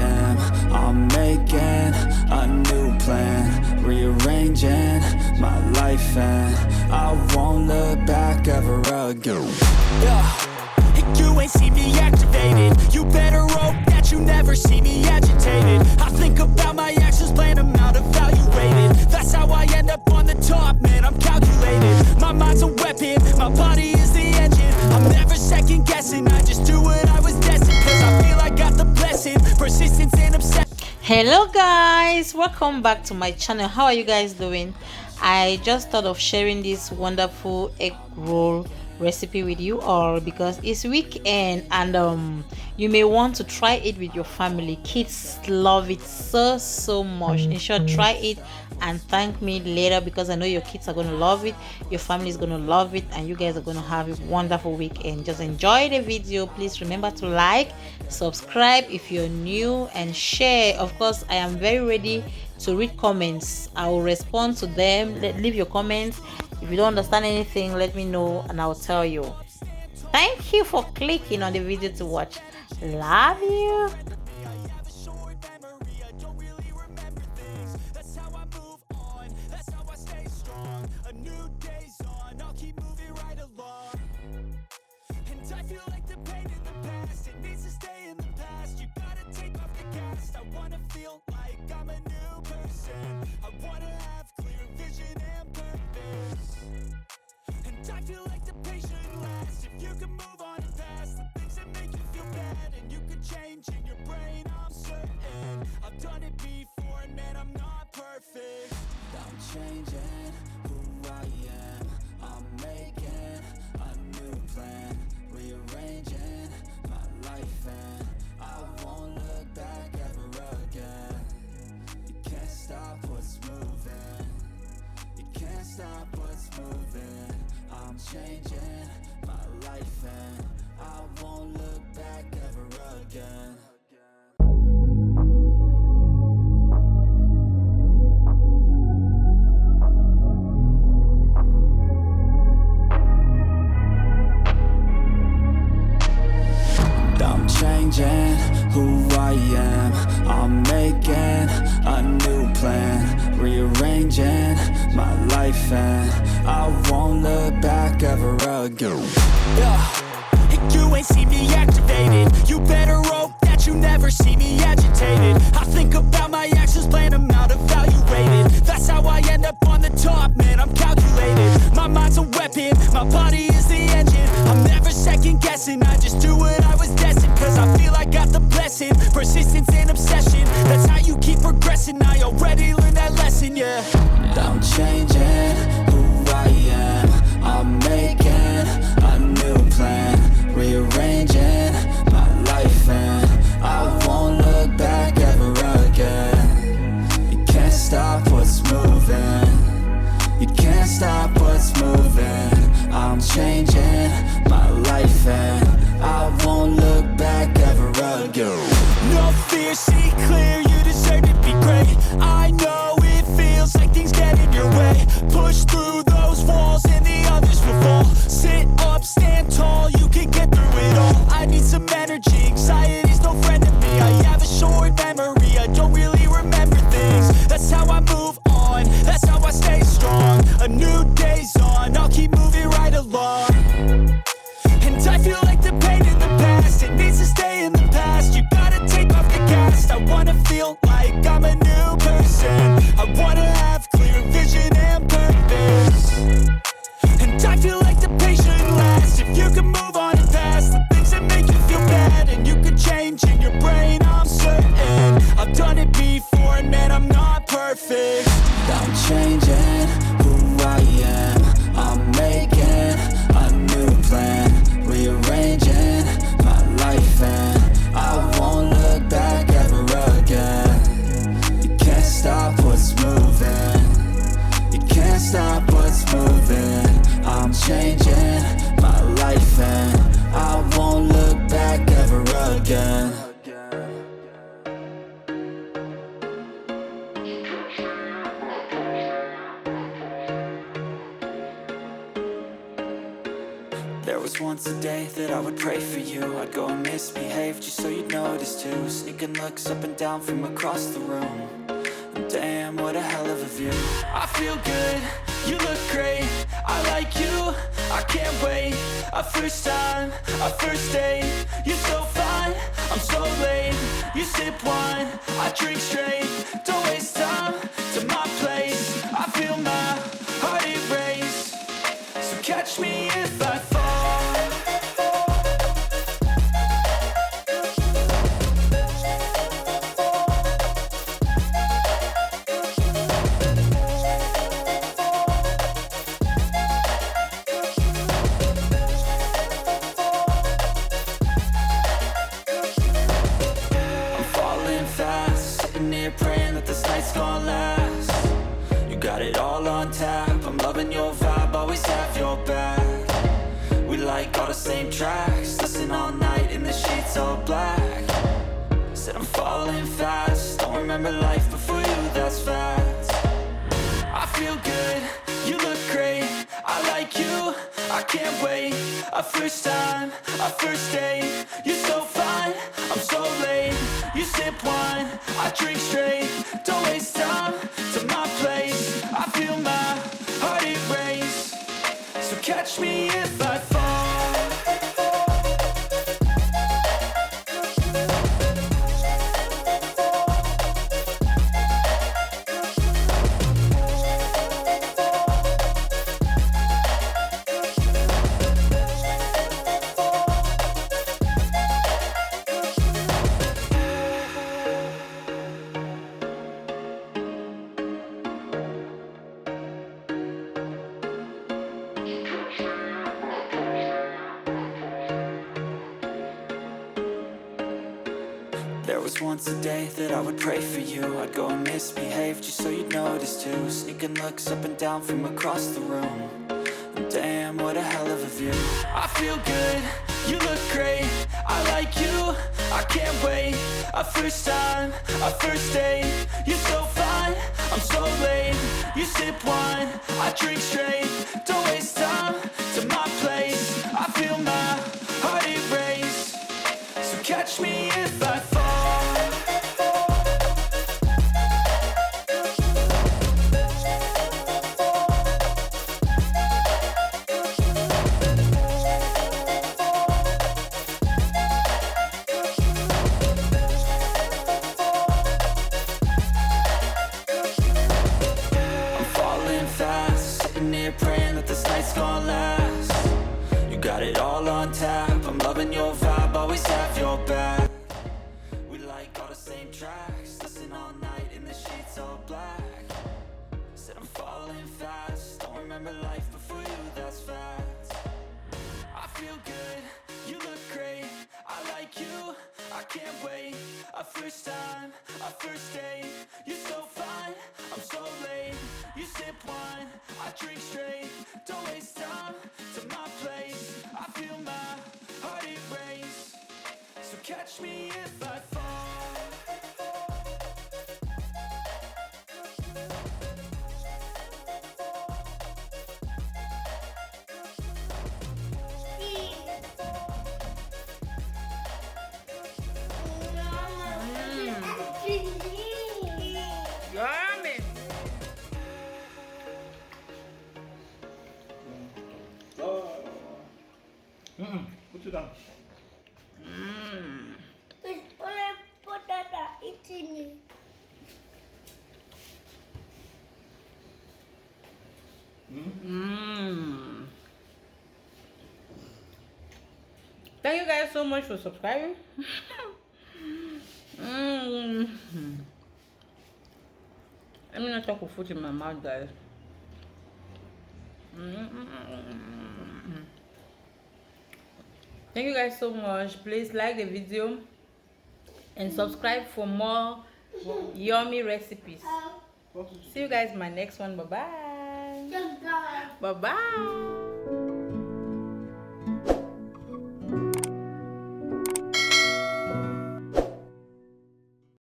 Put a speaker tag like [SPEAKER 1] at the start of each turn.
[SPEAKER 1] am. I'm making a new plan, rearranging my life, and I won't look back ever again.
[SPEAKER 2] You ain't see me activated. You better hope that you never see me agitated. I think about my actions, plan them out, evaluated. That's how I end up on the top, man, I'm calculated. My mind's a weapon, my body is the engine. I'm never second guessing, I just do what I was destined. Cause I feel I got the blessing, persistence and obsession.
[SPEAKER 3] Hello guys, welcome back to my channel. How are you guys doing? I just thought of sharing this wonderful egg roll recipe with you all because it's weekend and you may want to try it with your family. Kids love it so much. In short, try it and thank me later because I know your kids are going to love it, your family is going to love it, and you guys are going to have a wonderful weekend. Just enjoy the video. Please remember to like, subscribe if you're new, and share. Of course, I am very ready to read comments. I will respond to them. Leave your comments. If you don't understand anything, let me know and I'll tell you. Thank you for clicking on the video to watch. Love you.
[SPEAKER 2] I feel like the patient lasts. If you can move on and past the things that make you feel bad, and you can change in your brain, I'm certain. I've done it before and man, I'm not perfect.
[SPEAKER 1] I'm changing who I am. I'm making a new plan, rearranging my life, and I won't look back ever again. You can't stop what's moving. You can't stop what's moving. I'm changing my life, and I won't look back ever again. I'm changing who I am. I'm making a new plan, rearranging my life, and I won't look back ever again.
[SPEAKER 2] You ain't see me activated. You better hope that you never see me agitated. I think about my actions, plan them out, evaluated. That's how I end up on the top, man, I'm calculated. My mind's a weapon, my body is the engine. I'm never second guessing, I just do what I was destined. Cause I feel I got the blessing, persistence and obsession. That's how you keep progressing, I already learned that lesson, yeah.
[SPEAKER 1] I'm changing who I am. I'm making a new plan, rearranging my life, and I won't look back ever again. You can't stop what's moving. You can't stop what's moving. I'm changing my life, and I won't look back ever again.
[SPEAKER 2] No fear, see clear, you deserve to be great. I know it feels like things get in your way. Push through those walls and the others will fall. Sit up, stand tall, you can get through it all. I need some energy, anxiety's no friend to me. I have a short memory, I don't really remember things. That's how I move on, that's how I stay strong. A new day's on, I'll keep moving right along. And I feel like the pain in the past, it needs to stay in the past. You gotta take off the cast. I wanna feel like I'm a new person. I wanna have clear vision and purpose. And I feel like the patient
[SPEAKER 1] There was once a day that I would pray for you. I'd go and misbehave just so you'd notice too. Sneaking looks up and down from across the room. And damn, what a hell of a view.
[SPEAKER 2] I feel good, you look great, I like you, I can't wait. A first time, a first date, you're so fine, I'm so late. You sip wine, I drink straight, don't waste time to my place. I feel my heart erase, so catch me if I fall.
[SPEAKER 1] Praying that this night's gonna last. You got it all on tap, I'm loving your vibe, always have your back. We like all the same tracks, listen all night in the sheets all black. Said I'm falling fast, don't remember life before you, that's fact.
[SPEAKER 2] I feel good, you look great, I like you, I can't wait. A first time, a first date, you're so fine, I'm so late. You sip wine, I drink straight, don't waste time to my place. I feel my heart erase, so catch me if I fall.
[SPEAKER 1] There was once a day that I would pray for you. I'd go and misbehave just so you'd notice too. Sneaking looks up and down from across the room. And damn, what a hell of a view.
[SPEAKER 2] I feel good, you look great, I like you, I can't wait. A first time, a first date, you're so fine, I'm so late. You sip wine, I drink straight, don't waste time to my place. I feel my heart erase, so catch me if I fall.
[SPEAKER 1] Praying that this night's gonna last. You got it all on tap, I'm loving your vibe, always have your back. We like all the same tracks, listen all night in the sheets all black. Said I'm falling fast, don't remember life before you, that's fact.
[SPEAKER 2] I feel good, you look great, I like you, I can't wait. A first time, a first date, you're so fine, I'm so late. You sip wine, I drink straight, don't waste time to my place. I feel my heart erase, so catch me if I fall.
[SPEAKER 3] Yummy.
[SPEAKER 4] Put it down.
[SPEAKER 3] Thank you guys so much for subscribing. Let me not talk with food in my mouth, guys. Thank you guys so much. Please like the video and subscribe for more yummy recipes. See you guys in my next one. Bye bye. Bye bye.